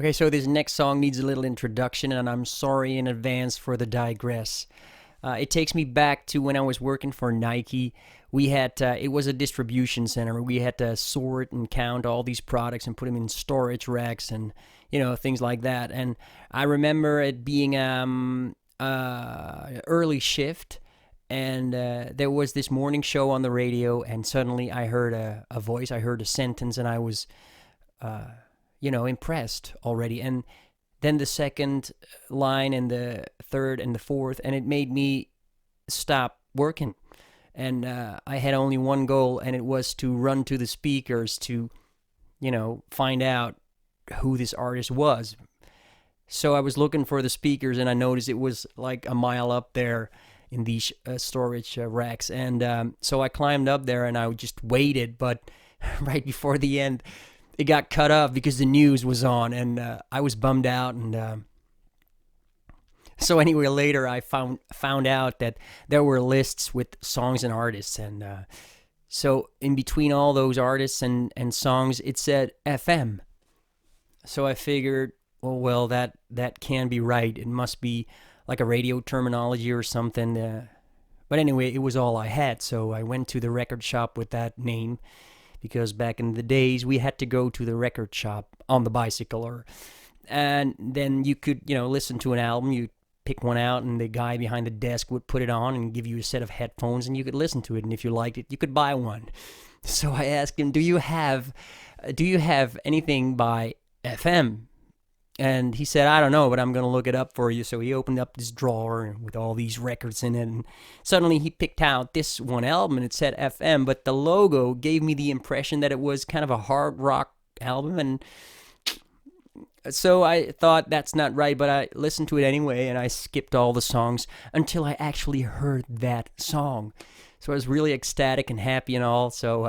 Okay, so this next song needs a little introduction, and I'm sorry in advance for the digress. It takes me back to when I was working for Nike. We had, it was a distribution center. We had to sort and count all these products and put them in storage racks and, things like that. And I remember it being early shift, and there was this morning show on the radio, and suddenly I heard a voice, I heard a sentence, and I was, impressed already. And then the second line and the third and the fourth, and it made me stop working. And I had only one goal, and it was to run to the speakers to, find out who this artist was. So I was looking for the speakers, and I noticed it was like a mile up there in these storage racks. And so I climbed up there, and I just waited. But right before the end, it got cut off because the news was on, and I was bummed out. And so anyway, later I found out that there were lists with songs and artists, and so in between all those artists and songs, it said FM. So I figured, well, that can't be right. It must be like a radio terminology or something. But anyway, it was all I had, so I went to the record shop with that name, because back in the days we had to go to the record shop on the bicycle, and then you could, listen to an album. You pick one out, and the guy behind the desk would put it on and give you a set of headphones, and you could listen to it. And if you liked it, you could buy one. So I asked him, "Do you have anything by FM?" And he said, "I don't know, but I'm going to look it up for you." So he opened up this drawer with all these records in it, and suddenly he picked out this one album, and it said FM, but the logo gave me the impression that it was kind of a hard rock album. And so I thought, that's not right, but I listened to it anyway, and I skipped all the songs until I actually heard that song. So I was really ecstatic and happy and all. So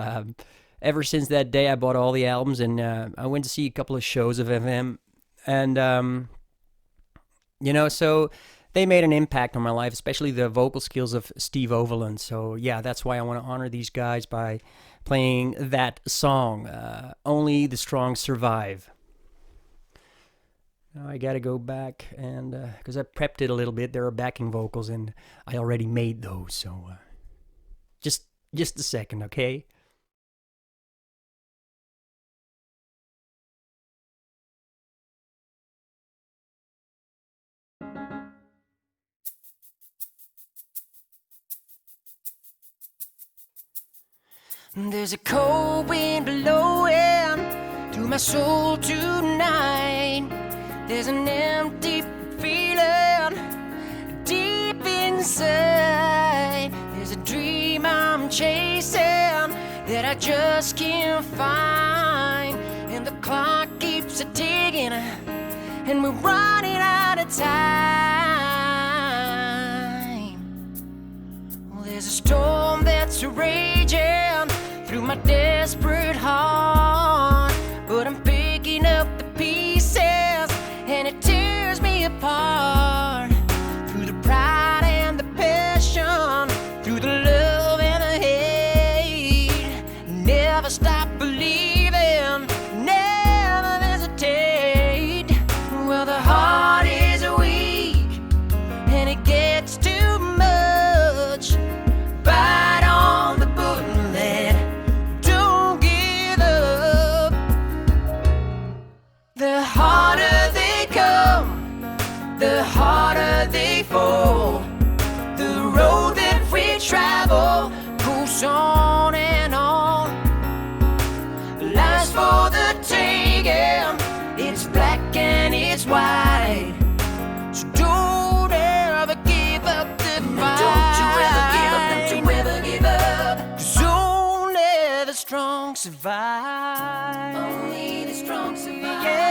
ever since that day, I bought all the albums, and I went to see a couple of shows of FM. And, so they made an impact on my life, especially the vocal skills of Steve Overland. So, yeah, that's why I want to honor these guys by playing that song, Only the Strong Survive. Now I got to go back, and because I prepped it a little bit. There are backing vocals, and I already made those. So just a second, okay? There's a cold wind blowing through my soul tonight. There's an empty feeling deep inside. There's a dream I'm chasing that I just can't find. And the clock keeps a-ticking, and we're running out of time. Well, there's a storm that's raging through my desperate heart, but I'm picking up the pieces, and it tears me apart. Through the pride and the passion, through the love and the hate, never stop believing, never hesitate. Well, the heart is weak, and it gets too much. Bite on the bullet, don't give up. The harder they come, the harder they fall. The road that we travel goes on and on. Life's for the taking, it's black and it's white. So don't ever give up the fight. Don't you ever give up, don't you ever give up. 'Cause only the strong survive. Only the strong survive. Yeah.